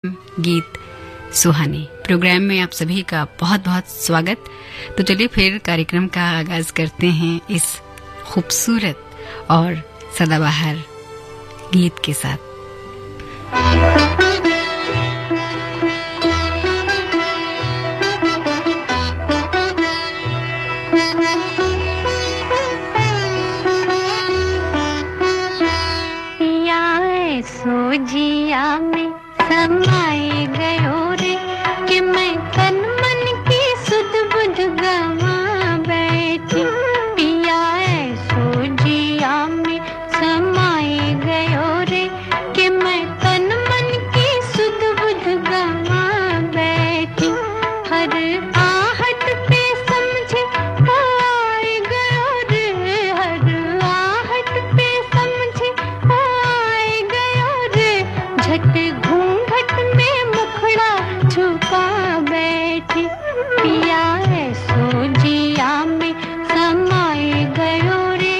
गीत सुहानी प्रोग्राम में आप सभी का बहुत बहुत स्वागत। तो चलिए फिर कार्यक्रम का आगाज करते हैं इस खूबसूरत और सदाबहार गीत के साथ। सोजिया में समाए गयो रे कि मैं तन मन की सुध बुध गवा बैठी। पिया सोजिया में समाए गयो रे कि मैं तन मन की सुध बुध गवा बैठी। हर आहट पे समझे आए गयो रे, हर आहट पे समझे आए गयो रे। झट घूंघट में मुखड़ा छुपा बैठी। पिया सोजिया में समाए गयो रे।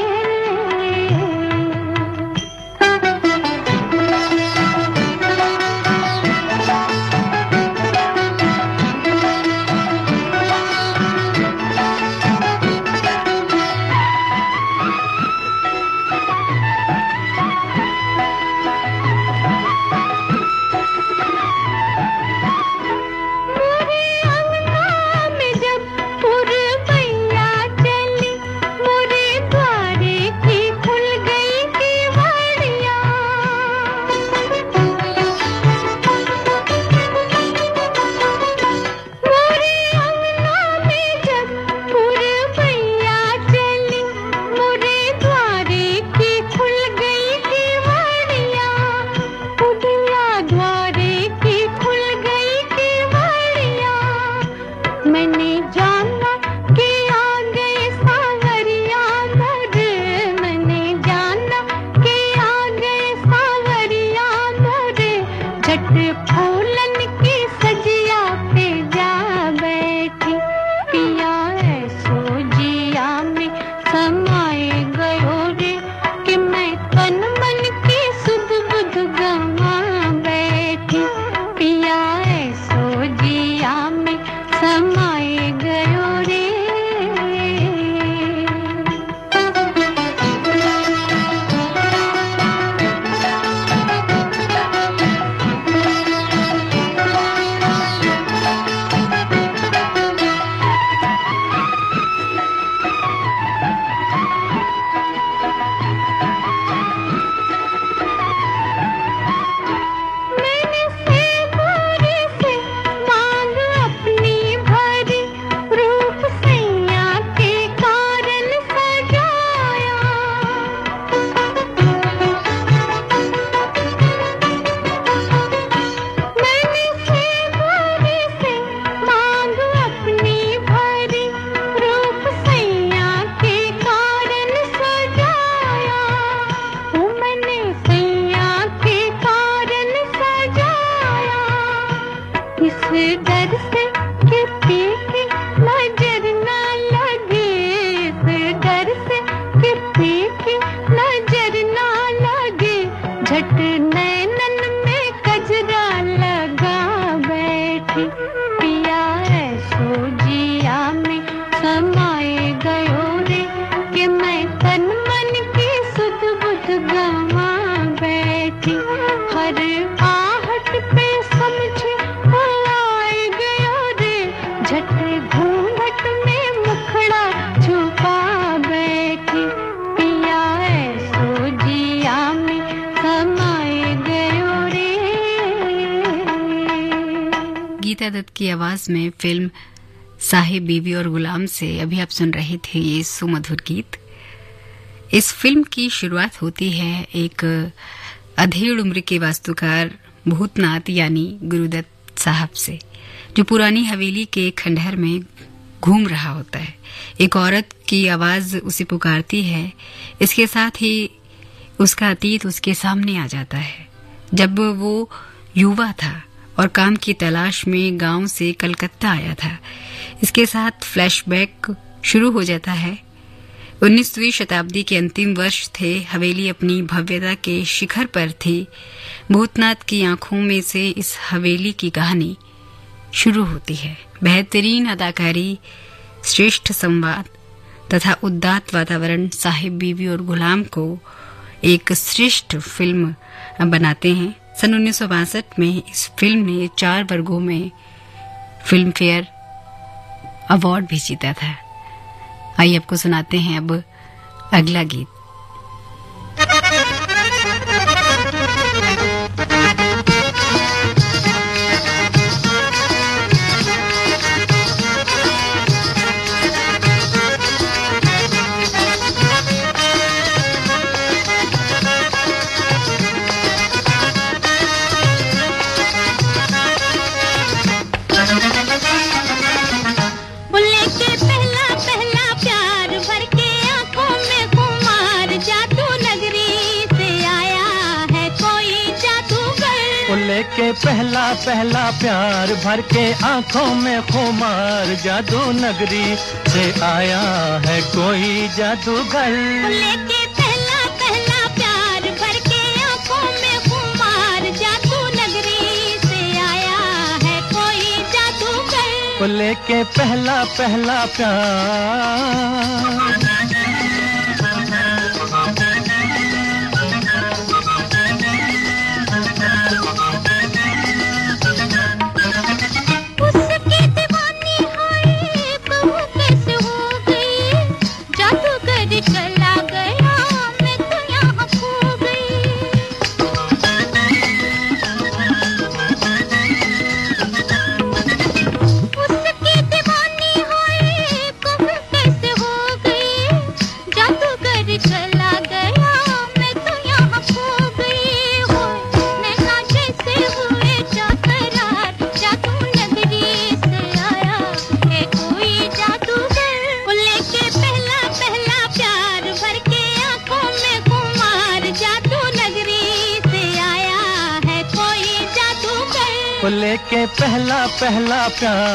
गीता दत्त की आवाज में फिल्म साहिब बीवी और गुलाम से अभी आप सुन रहे थे ये सुमधुर गीत। इस फिल्म की शुरुआत होती है एक अधेड़ उम्र के वास्तुकार भूतनाथ यानी गुरुदत्त साहब से, जो पुरानी हवेली के खंडहर में घूम रहा होता है। एक औरत की आवाज उसे पुकारती है। इसके साथ ही उसका अतीत उसके सामने आ जाता है। जब वो युवा था और काम की तलाश में गांव से कलकत्ता आया था। इसके साथ फ्लैशबैक शुरू हो जाता है। 19वीं शताब्दी के अंतिम वर्ष थे। हवेली अपनी भव्यता के शिखर पर थी। भूतनाथ की आंखों में से इस हवेली की कहानी शुरू होती है। बेहतरीन अदाकारी, श्रेष्ठ संवाद तथा उदात्त वातावरण साहिब बीवी और गुलाम को एक श्रेष्ठ फिल्म बनाते हैं। सन 1962 में इस फिल्म ने 4 वर्गों में फिल्म फेयर अवार्ड भी जीता था। आइए आपको सुनाते हैं अब अगला गीत। के पहला पहला प्यार भर के आंखों में खुमार, जादू नगरी से आया है कोई जादूगर। लेके पहला पहला प्यार भर के आंखों में खुमार, जादू नगरी से आया है कोई जादूगर। लेके पहला पहला प्यार लेके पहला पहला प्यार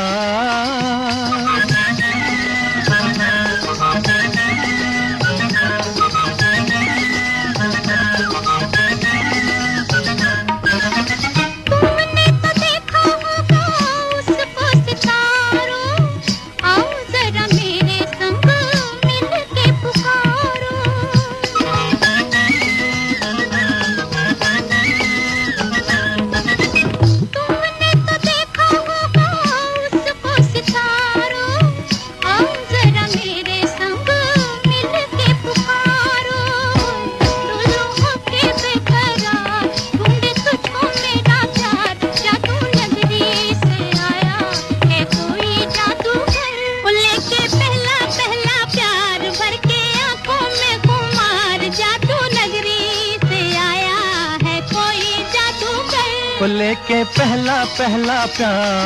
लेके पहला पहला प्यार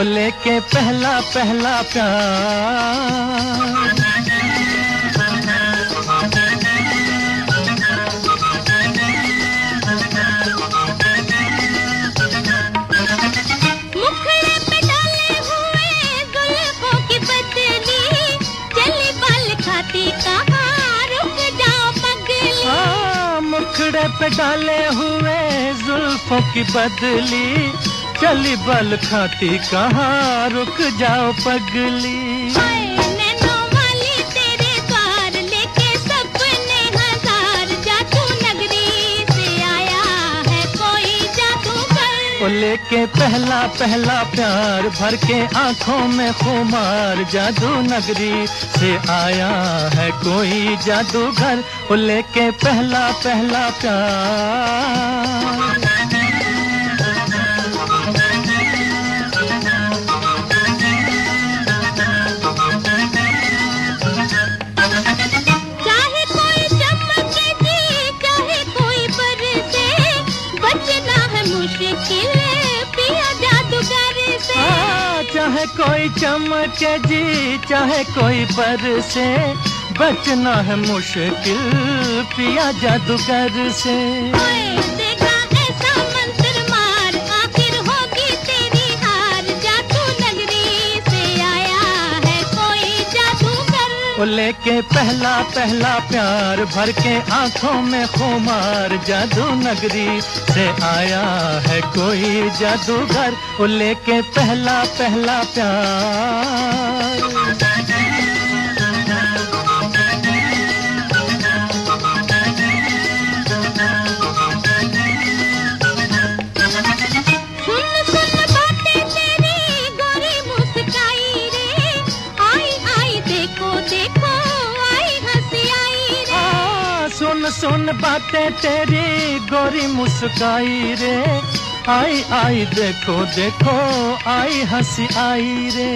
लेके पहला पहला प्यार मुखड़े पे डाले हुए गुलाबों की बदली, चली बाल खाती कहाँ रुक जाओ पगली। मुखड़े पे डाले हुए जुल्फों की बदली, चली बल खाती कहाँ रुक जाओ पगली। नैनों वाली तेरे द्वार लेके सपने हजार, जादू नगरी से आया ओ लेके पहला पहला प्यार भर के आंखों में खुमार जादू नगरी से आया है कोई जादूगर ओ लेके पहला पहला प्यार चाहे कोई चमके जी चाहे कोई बरसे बचना है मुश्किल पिया जादूगर से देखा ऐसा मंत्र मार आखिर होगी तेरी हार जादू नगरी से आया है कोई जादूगर वो लेके पहला पहला प्यार भर के आंखों में खुमार जादू नगरी से आया है कोई जादूगर वो लेके पहला पहला प्यार सुन बातें तेरी गोरी मुस्काई रे आई आई देखो देखो आई हंसी आई रे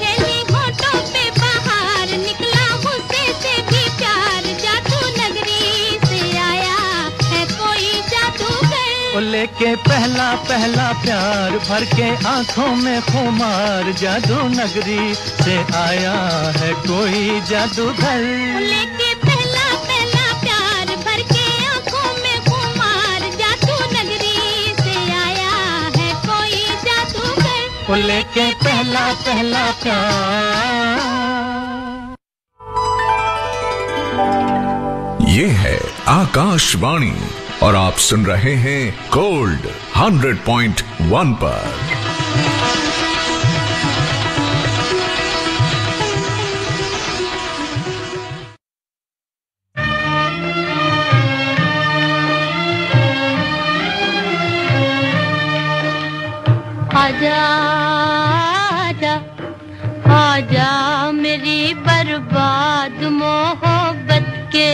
खेली होठों पे बाहर निकला गुस्से से भी प्यार जादू नगरी से आया है कोई जादूगर ओ लेके पहला पहला प्यार भर के आंखों में खुमार जादू नगरी से आया है कोई जादूगर लेके वो लेके पहला पहला प्यार ये है आकाशवाणी और आप सुन रहे हैं गोल्ड 100.1 पर। आजा आजा आजा मेरी बर्बाद मोहब्बत के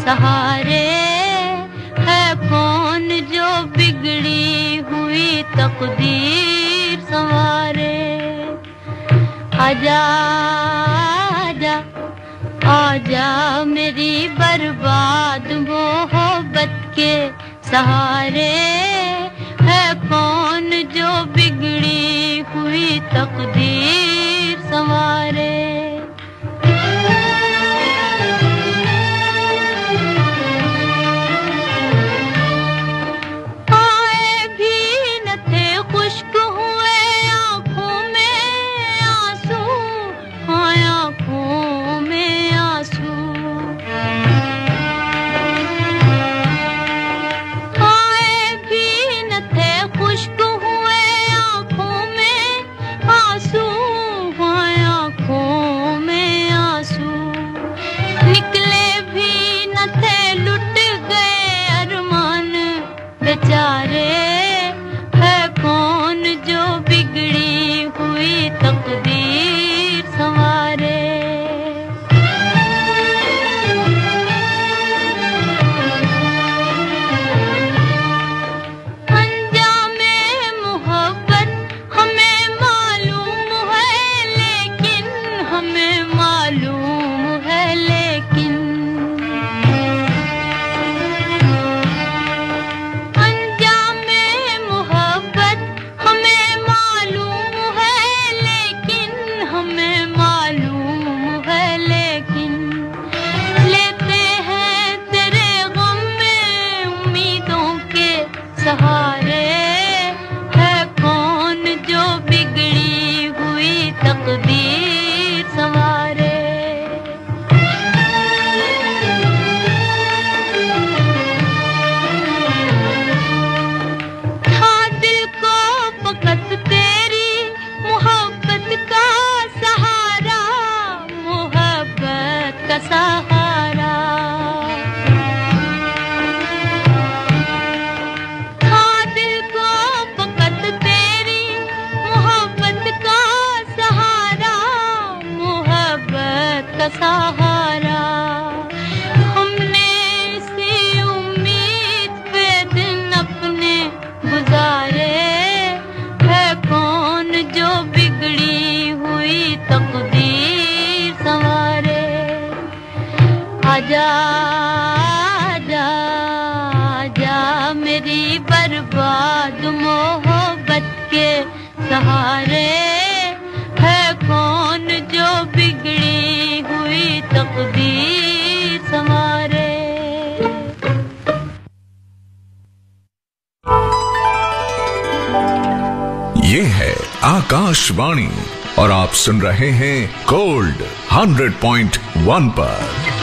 सहारे है कौन जो बिगड़ी हुई तकदीर संवारे आजा आजा आजा मेरी बर्बाद मोहब्बत के सहारे है कौन जो बिगड़ी हुई तकदीर संवारे आए भी न थे खुश्क हुए आंखों में आंसू आंखों में आंसू खुश्क हुए आंखों में आंसू आंखों में आंसू निकले भी न थे लुट गए अरमान बेचारे है कौन जो बिगड़ी हुई तकदीर संवारे सहारे है कौन जो बिगड़ी हुई तकदीर संवारे का सहारा। हमने इसी उम्मीद पे दिन अपने गुजारे, है कौन जो बिगड़ी हुई तकदीर संवारे। आजा आजा आजा मेरी बर्बाद मोहब्बत के सहारे, है कौन जो बिगड़ी हुई तकदीर संवारे। ये है आकाशवाणी और आप सुन रहे हैं गोल्ड 100.1 पर।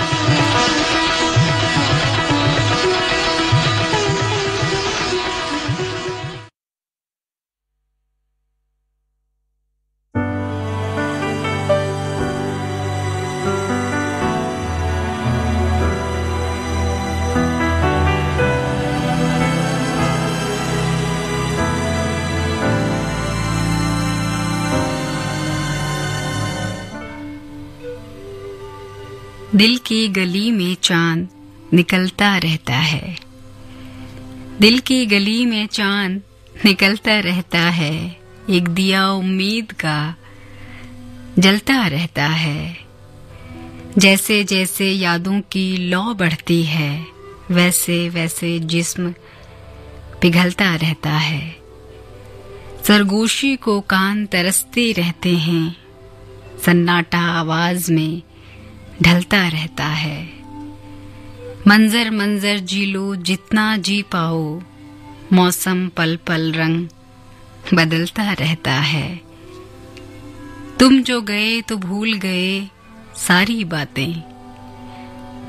दिल की गली में चांद निकलता रहता है, दिल की गली में चांद निकलता रहता है, एक दिया उम्मीद का जलता रहता है। जैसे जैसे यादों की लौ बढ़ती है, वैसे वैसे जिस्म पिघलता रहता है। सरगोशी को कान तरसते रहते हैं, सन्नाटा आवाज में ढलता रहता है। मंजर मंजर जी लो जितना जी पाओ, मौसम पल पल रंग बदलता रहता है। तुम जो गए तो भूल गए सारी बातें,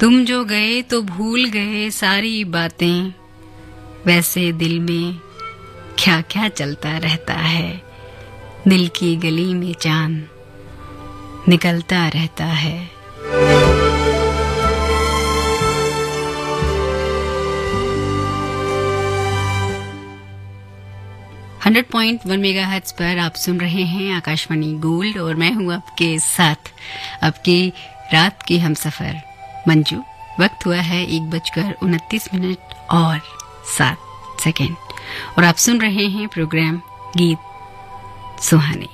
तुम जो गए तो भूल गए सारी बातें, वैसे दिल में क्या क्या चलता रहता है। दिल की गली में चांद निकलता रहता है। 100.1 मेगाहर्ट्ज पर आप सुन रहे हैं आकाशवाणी गोल्ड और मैं हूं आपके साथ आपकी रात की हमसफर मंजू। वक्त हुआ है 1:29 और 7 और आप सुन रहे हैं प्रोग्राम गीत सुहाने।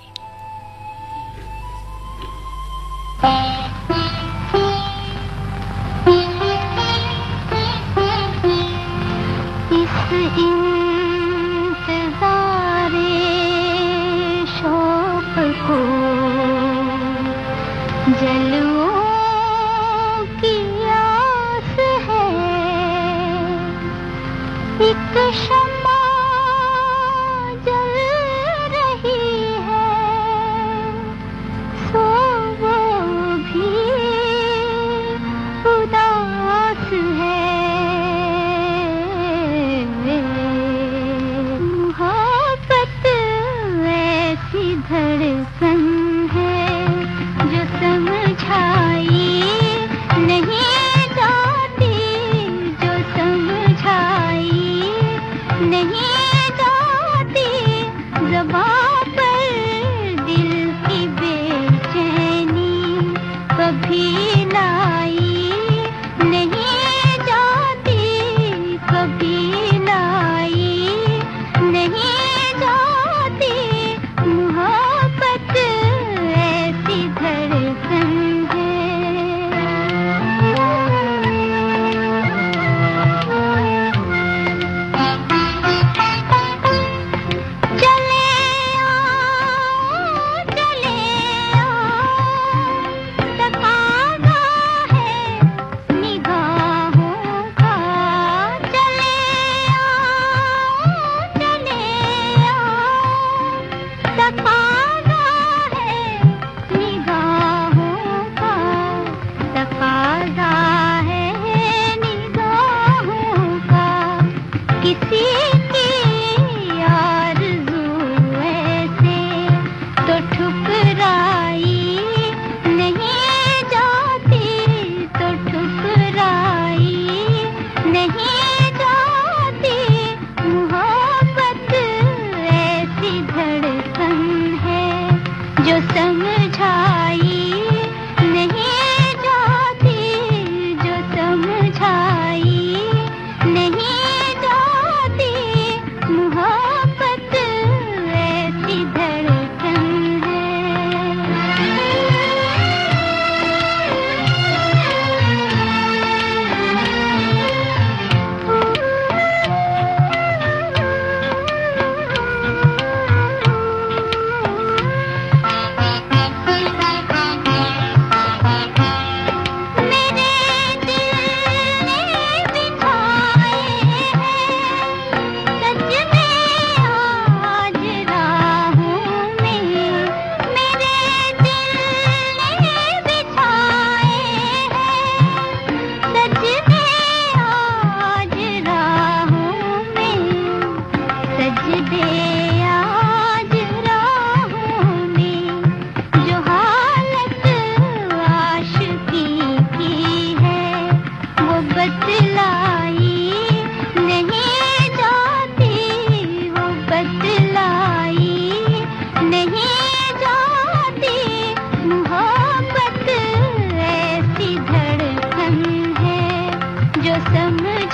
गा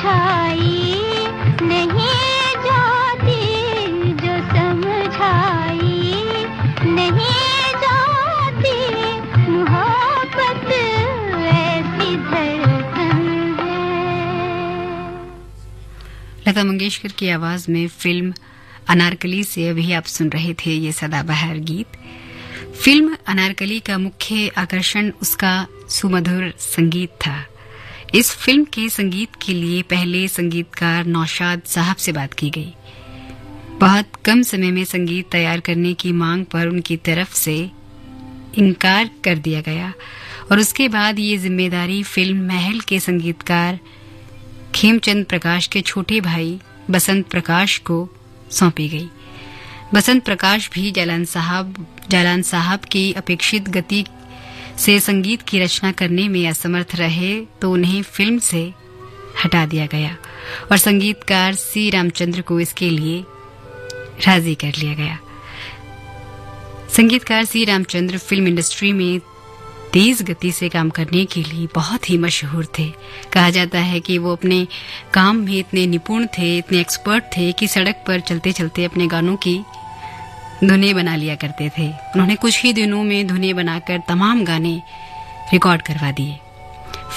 समझाई नहीं जाती, जो समझाई नहीं जाती, मोहब्बत ऐसी धड़कन है। लता मंगेशकर की आवाज में फिल्म अनारकली से अभी आप सुन रहे थे ये सदाबहार गीत। फिल्म अनारकली का मुख्य आकर्षण उसका सुमधुर संगीत था। इस फिल्म के संगीत के लिए पहले संगीतकार नौशाद साहब से बात की गई। बहुत कम समय में संगीत तैयार करने की मांग पर उनकी तरफ से इनकार कर दिया गया और उसके बाद ये जिम्मेदारी फिल्म महल के संगीतकार खेमचंद प्रकाश के छोटे भाई बसंत प्रकाश को सौंपी गई। बसंत प्रकाश भी जालान साहब की अपेक्षित गति से संगीत की रचना करने में असमर्थ रहे तो उन्हें फिल्म से हटा दिया गया और संगीतकार सी रामचंद्र को इसके लिए राजी कर लिया गया। संगीतकार सी रामचंद्र फिल्म इंडस्ट्री में तेज गति से काम करने के लिए बहुत ही मशहूर थे। कहा जाता है कि वो अपने काम में इतने निपुण थे, इतने एक्सपर्ट थे कि सड़क पर चलते चलते अपने गानों की धुनें बना लिया करते थे। उन्होंने कुछ ही दिनों में धुनें बनाकर तमाम गाने रिकॉर्ड करवा दिए।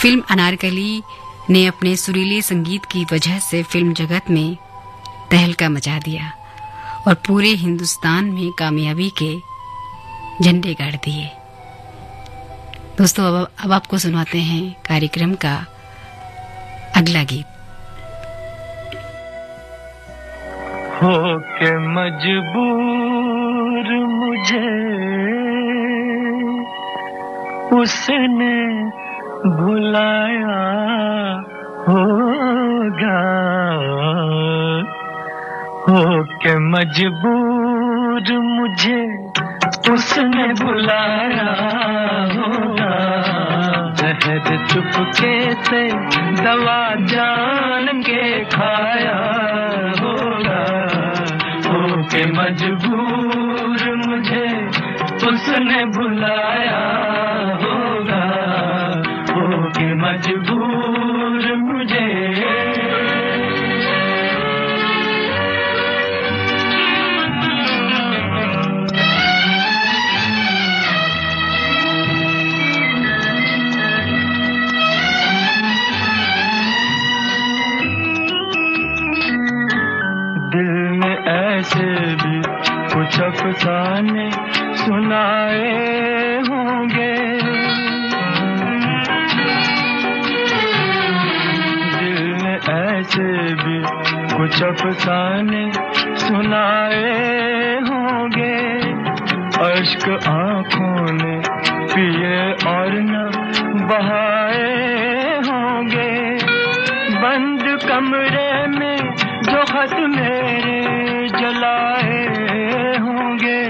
फिल्म अनारकली ने अपने सुरीले संगीत की वजह से फिल्म जगत में तहलका मचा दिया और पूरे हिंदुस्तान में कामयाबी के झंडे गाड़ दिए। दोस्तों, अब आपको सुनाते हैं कार्यक्रम का अगला गीत। हो के मजबूर मुझे उसने भुलाया होगा, हो के मजबूर मुझे उसने बुलाया होगा, जहर चुपके से दवा जान के खाया होगा, हो के मजबूर मुझे उसने बुलाया होगा, हो के मजबूर मुझे। ऐसे भी कुछ अफसाने सुनाए होंगे, दिल में ऐसे भी कुछ अफसाने सुनाए होंगे, अश्क आंखों ने पिए और न बहाए होंगे, बंद कमरे में जो खत मेरे जलाए होंगे,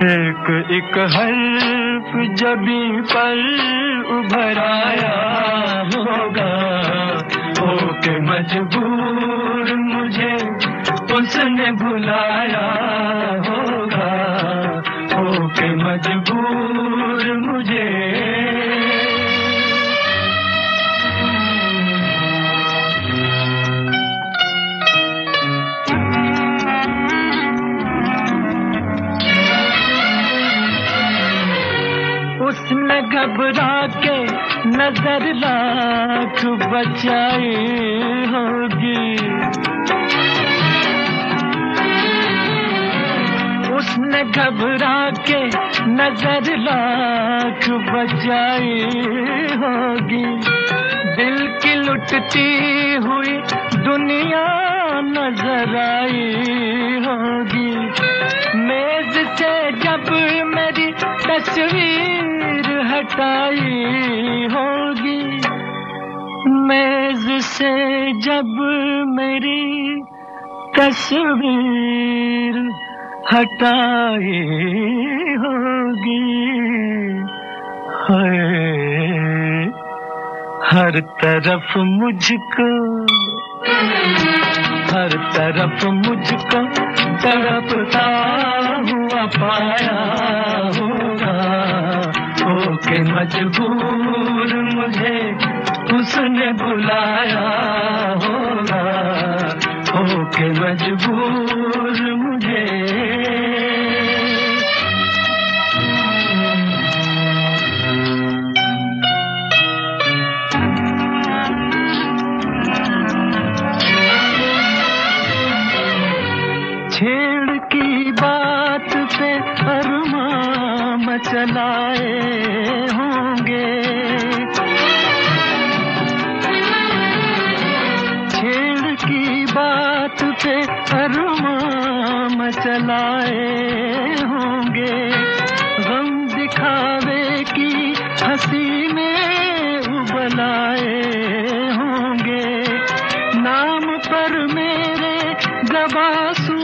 एक एक हर्फ जबी पर उभर आया होगा, हो के मजबूर मुझे उसने भुलाया होगा, हो के मजबूर मुझे। उसने घबरा के नजर लाख बचाई होगी, उसने घबरा के नजर लाख बचाई होगी, दिल की लुटती हुई दुनिया नजर आई होगी, मेज से जब मेरी तस्वीर हटाई होगी, मेज से जब मेरी तस्वीर हटाई होगी, हर तरफ मुझको तड़पता हुआ पाया होगा, हो होके मजबूर मुझे उसने बुलाया होगा, होके मजबूर मुझे। छेड़ की बात पे अरमां मचलाए होंगे, छेड़ की बात पे अरमां मचलाए होंगे, गम दिखावे की हंसी में उबलाए होंगे, नाम पर मेरे जब आंसू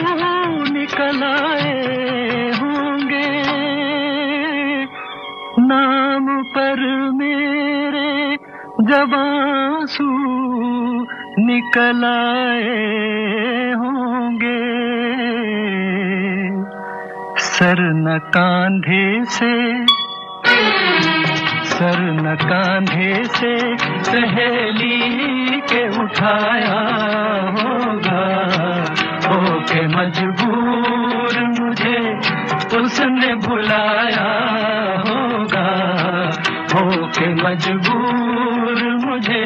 निकल आए होंगे, नाम पर मेरे जब आंसू निकल आए होंगे। सर न कांधे से, सर न कांधे से सहेली के उठाया होगा, होके मजबूर मुझे उसने बुलाया होगा, होके मजबूर मुझे।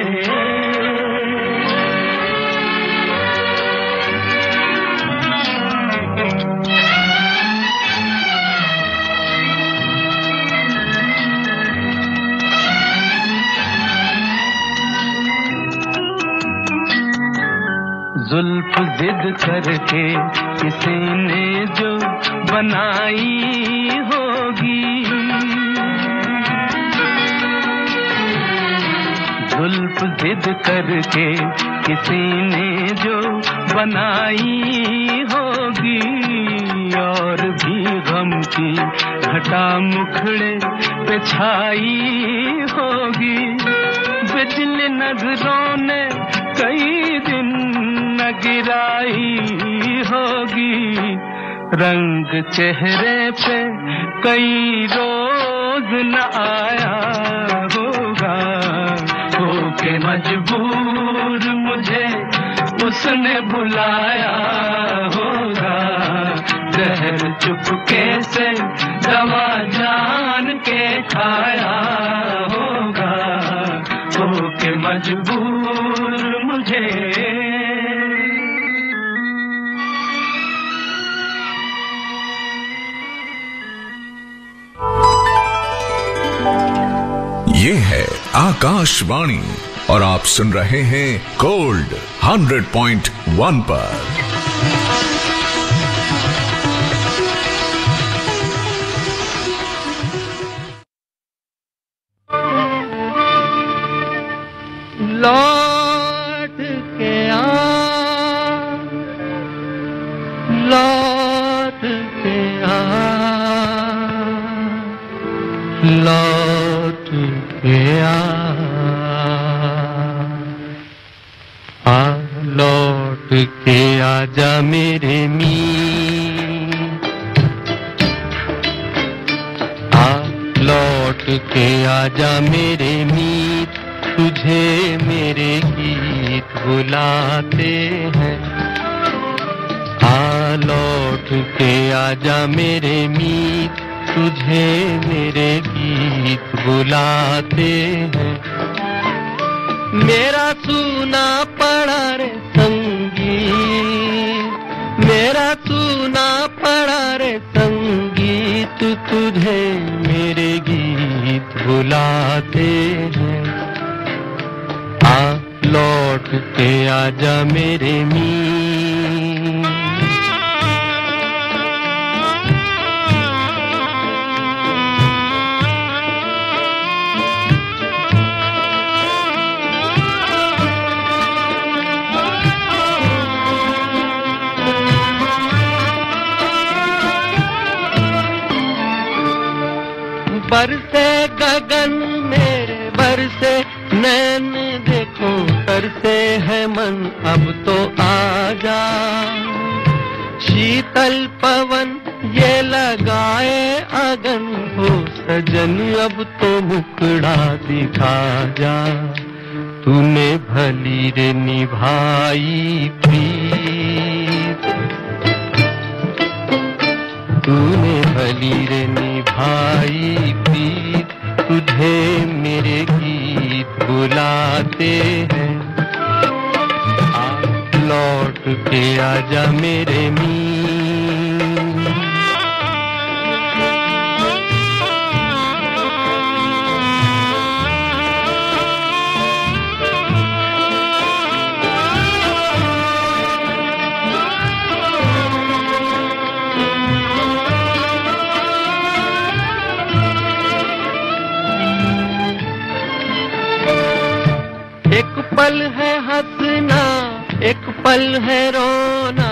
जुल्फ जिद करके किसी ने जो बनाई होगी, जुल्फ जिद करके किसी ने जो बनाई होगी, और भी गम की घटा मुखड़े पे छाई होगी, बिजली नजरों ने कई दिन न गिराई होगी, रंग चेहरे पे कई रोज न आया होगा, होके मजबूर मुझे उसने बुलाया होगा, जहर चुपके से दवा जान के खाया होगा, होके मजबूर मुझे। ये है आकाशवाणी और आप सुन रहे हैं गोल्ड 100.1 पर। लौट के आ, लौट के आ, लौट के आ, लौट के आजा मेरे मीत, लौट के आजा मेरे मीत, तुझे मेरे गीत बुलाते हैं। लौट के आजा मेरे मीत, तुझे मेरे गीत बुलाते हैं। मेरा सूना पड़ा रे संगीत, मेरा सूना पड़ा रे संगीत, तुझे मेरे गीत बुलाते हैं। लौट के आजा मेरे मीत। बरसे गगन मेरे बरसे नैन, देखो तरसे है मन अब तो आजा। शीतल पवन ये लगाए अगन हो सजन अब तो मुखड़ा दिखा जा, तूने भली रे निभाई प्रीत, तूने भली रे निभाई प्रीत, तुझे मेरे गीत बुलाते हैं, आ लौट के आजा मेरे मीत। एक पल है हंसना, एक पल है रोना,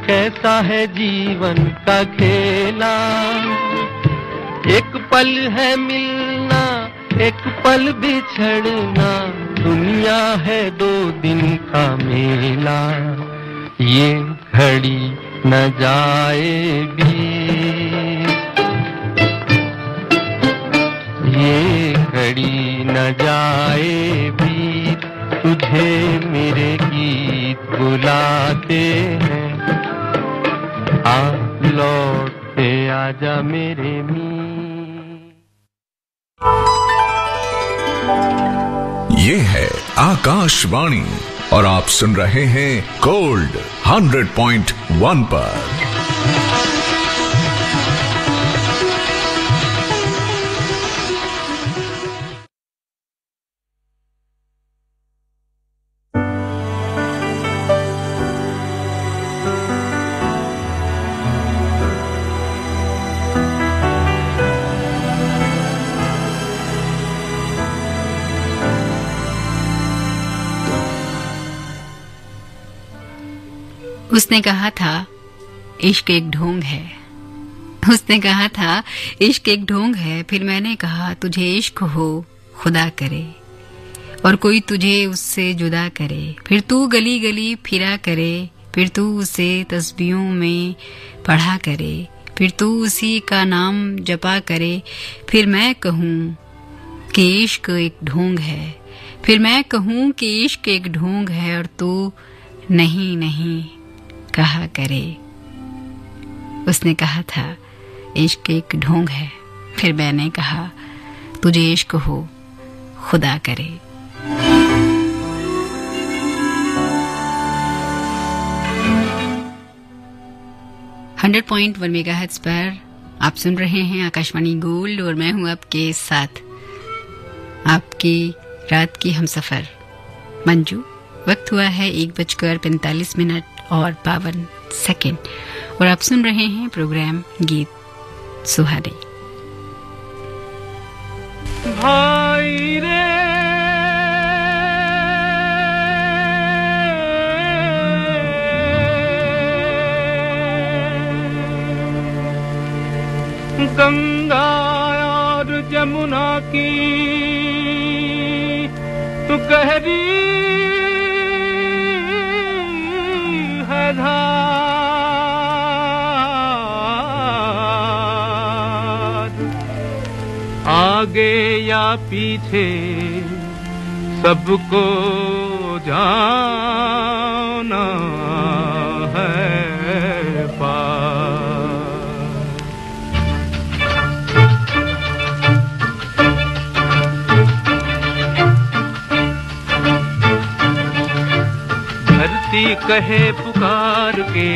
कैसा है जीवन का खेला। एक पल है मिलना, एक पल बिछड़ना, दुनिया है 2 दिन का मेला। ये घड़ी न जाए बीत, ये घड़ी न जाए बीत, तुझे मेरे गीत बुलाते हैं, आ लौट के आजा मेरे मीत। ये है आकाशवाणी और आप सुन रहे हैं गोल्ड 100.1 पर। उसने कहा था इश्क एक ढोंग है, उसने कहा था इश्क एक ढोंग है, फिर मैंने कहा तुझे इश्क हो खुदा करे और कोई तुझे उससे जुदा करे, फिर तू गली गली फिरा करे, फिर तू उसे तस्बीहों में पढ़ा करे, फिर तू उसी का नाम जपा करे, फिर मैं कहूँ कि इश्क एक ढोंग है, फिर मैं कहूँ कि इश्क एक ढोंग है और तू नहीं नहीं कहा करे। उसने कहा था इश्क एक ढोंग है, फिर मैंने कहा तुझे इश्क हो खुदा करे। .1 मेगाहर्ट्ज पर आप सुन रहे हैं आकाशवाणी गोल्ड और मैं हूं आपके साथ आपकी रात की हमसफर मंजू। वक्त हुआ है 1:45 और 52 सेकेंड और आप सुन रहे हैं प्रोग्राम गीत सुहाने। भाई रे गंगा और जमुना की तू गहरी है धार, आगे या पीछे सबको जाना है पार। धरती कहे पुकार के,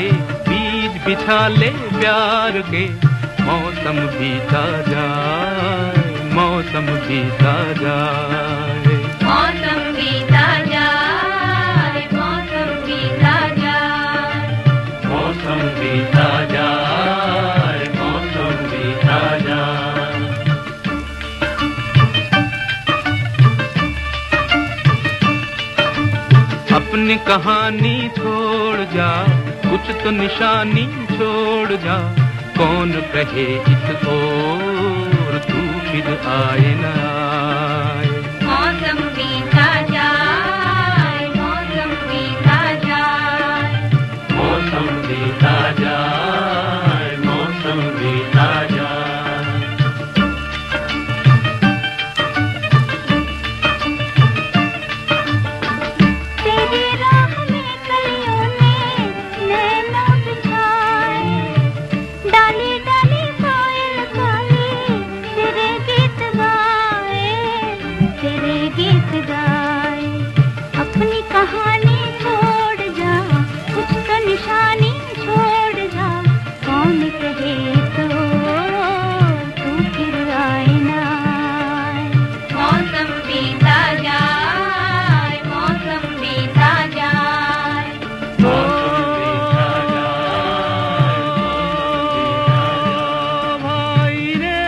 बीज बिछा ले प्यार के, मौसम बीता जाए, मौसम बीता जाए, मौसम बीता जाए, मौसम बीता जाए, मौसम बीता जाए, मौसम बीता जाए। अपनी कहानी छोड़ जा, कुछ तो निशानी छोड़ जा, कौन कहे इस ओर तू फिर आए न आए। मौसम बीता जाए, मौसम बीता जाए, मौसम बीता जाए, मौसम बीता जाए। बीता जाए, मौसम बीता जाए, भाई रे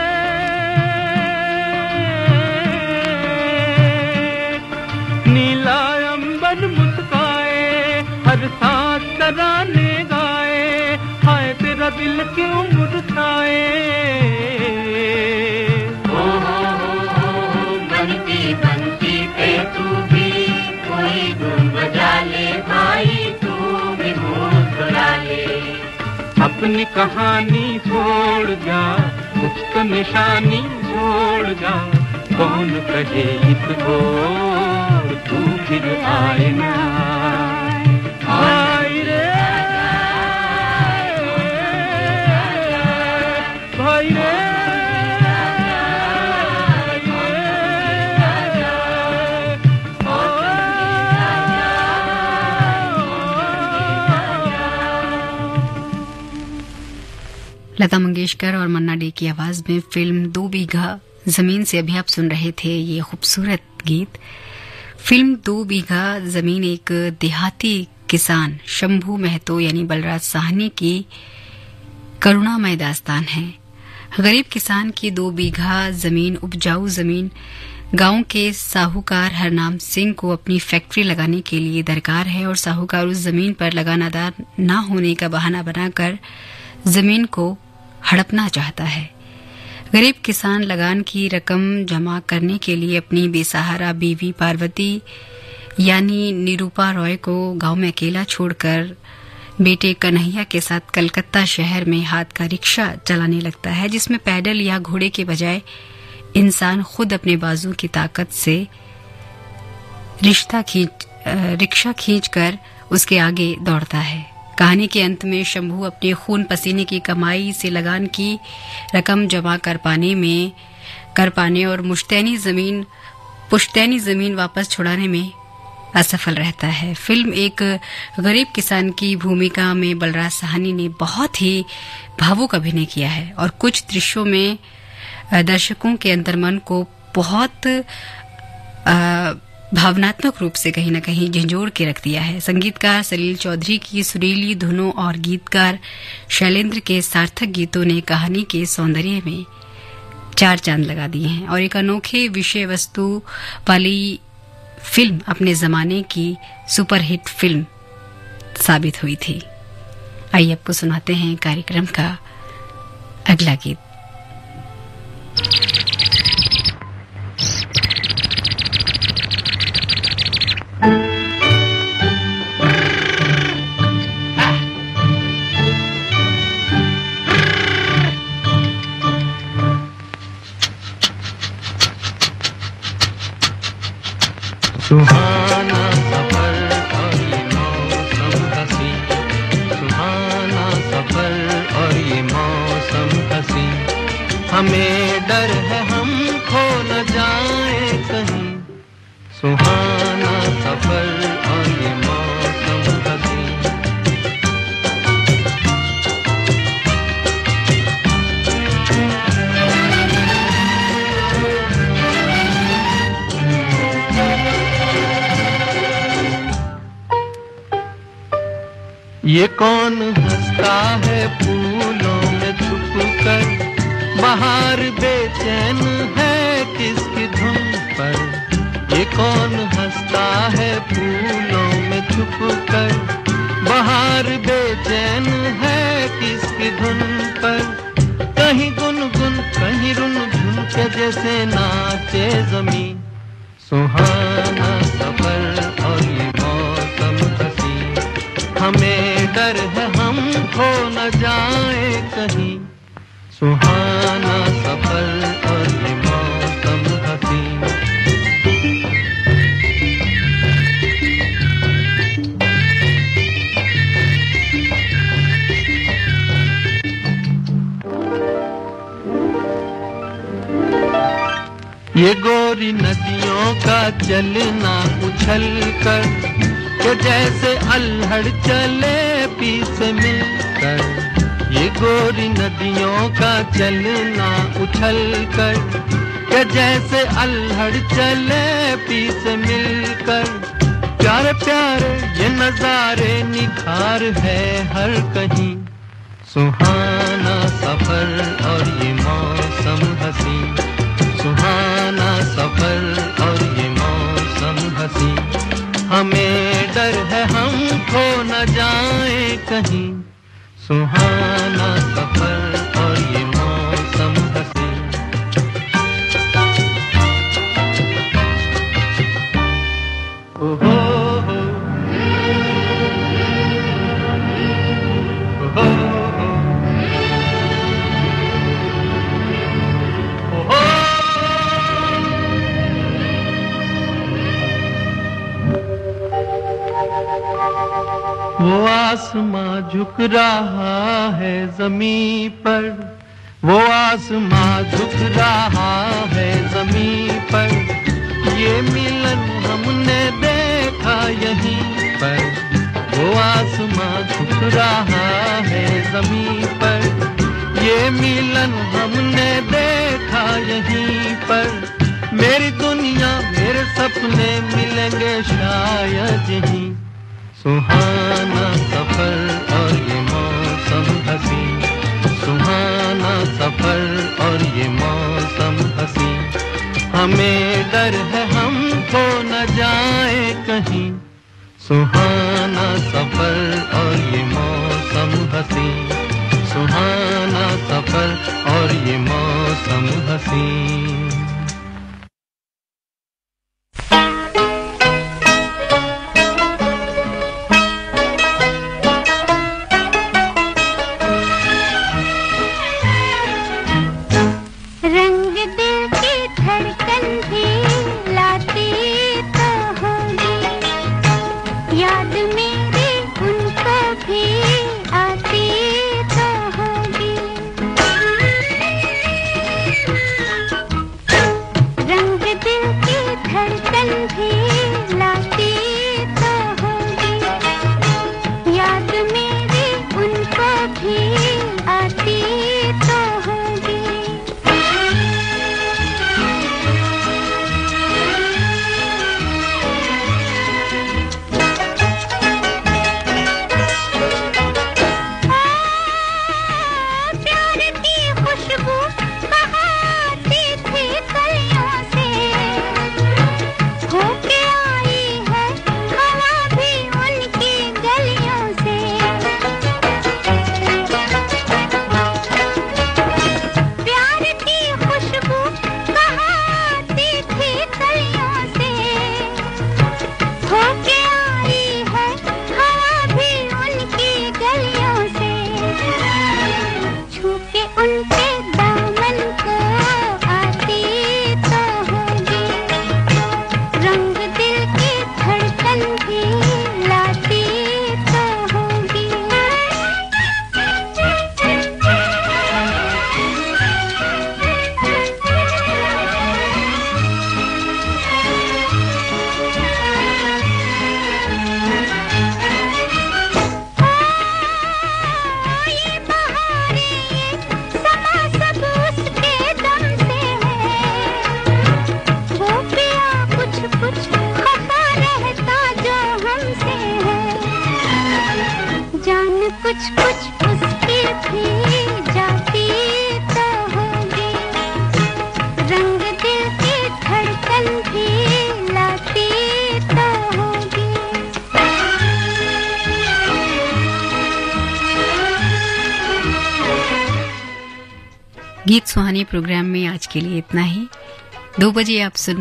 नीला अंबर मुस्काए, हर सांस तराने गाए, हाय तेरा दिल क्यों मुरझाए। बनती बनती पे तू भी कोई धुन बजा ले भाई, तू भी मुस्कुरा ले। अपनी कहानी छोड़ जा, कुछ तो निशानी छोड़ जा, कौन कहे इसको तू फिर आए ना। आए रे भाई रे लता मंगेशकर और मन्ना डे की आवाज में फिल्म 2 बीघा जमीन से अभी आप सुन रहे थे ये खूबसूरत गीत। फिल्म 2 बीघा जमीन एक देहाती किसान शंभू महतो यानी बलराज साहनी की करुणामय दास्तान है। गरीब किसान की 2 बीघा जमीन उपजाऊ जमीन गांव के साहूकार हरनाम सिंह को अपनी फैक्ट्री लगाने के लिए दरकार है और साहूकार उस जमीन पर लगानादार न होने का बहाना बनाकर जमीन को हड़पना चाहता है। गरीब किसान लगान की रकम जमा करने के लिए अपनी बेसहारा बीवी पार्वती यानी निरूपा रॉय को गांव में अकेला छोड़कर बेटे कन्हैया के साथ कलकत्ता शहर में हाथ का रिक्शा चलाने लगता है, जिसमें पैडल या घोड़े के बजाय इंसान खुद अपने बाजू की ताकत से रिक्शा खींचकर उसके आगे दौड़ता है। कहानी के अंत में शंभू अपने खून पसीने की कमाई से लगान की रकम जमा कर पाने और पुश्तैनी जमीन वापस छुड़ाने में असफल रहता है। फिल्म एक गरीब किसान की भूमिका में बलराज साहनी ने बहुत ही भावुक अभिनय किया है और कुछ दृश्यों में दर्शकों के अंतर्मन को बहुत भावनात्मक रूप से कहीं न कहीं झंझोड़ के रख दिया है। संगीतकार सलील चौधरी की सुरीली धुनों और गीतकार शैलेंद्र के सार्थक गीतों ने कहानी के सौंदर्य में 4 चांद लगा दिए हैं और एक अनोखे विषय वस्तु वाली फिल्म अपने जमाने की सुपरहिट फिल्म साबित हुई थी। आइए आपको सुनाते हैं कार्यक्रम का अगला गीत। सुहाना सफर और ये मौसम हसी, सुहाना सफर और ये मौसम हसी, हमें डर है हम खो न जाए कहीं। सुहाना सफर और ये मौसम हसी, ये कौन हंसता है फूलों में छुपकर, बाहर बेचैन है किसकी धुन पर। ये कौन हंसता है फूलों में छुपकर, बाहर बेचैन है किसकी धुन पर। कहीं गुनगुन कहीं रुनझुन के जैसे नाचे जमीन। सुहाना सफर और ये मौसम हसी, हमें डर है हम खो न जाए कहीं। सुहाना सफर और ये मौसम हसी, ये गोरी नदियों का चलना उछल कर, के जैसे अल्हड़ चले पीस मिलकर। ये गोरी नदियों का चलना उछल कर, के ये जैसे अल्हड़ चले पी से मिलकर, प्यारे प्यारे ये नजारे निखार है हर कहीं। सुहाना सफर और ये मौसम हंसी, सुहाना सफर और ये मौसम हंसी। हमें डर है हम खो न जाए कहीं, सुहाना सफर और ये मौसम हंसी। ओहो हो, ओहो हो, ओहो। वो आसमां झुक रहा है ज़मीं पर, वो आसमां झुक रहा है ज़मीं पर। ये मिलन हमने देखा यहीं पर, वो आसमां झुक रहा है ज़मीं पर। ये मिलन हमने देखा यहीं पर। मेरी दुनिया मेरे सपने मिलेंगे शायद यहीं। सुहाना सफर और ये मौसम हंसी, सुहाना सफर और ये मौसम हंसी। हमें डर है हम खो न जाए कहीं, सुहाना सफर और ये मौसम हंसी, सुहाना सफर और ये मौसम हंसी। कुछ कुछ उसकी भी जाती तो होगी, रंग दिल की धड़कन भी लाती तो होगी। गीत सुहानी प्रोग्राम में आज के लिए इतना ही। 2 बजे आप सुन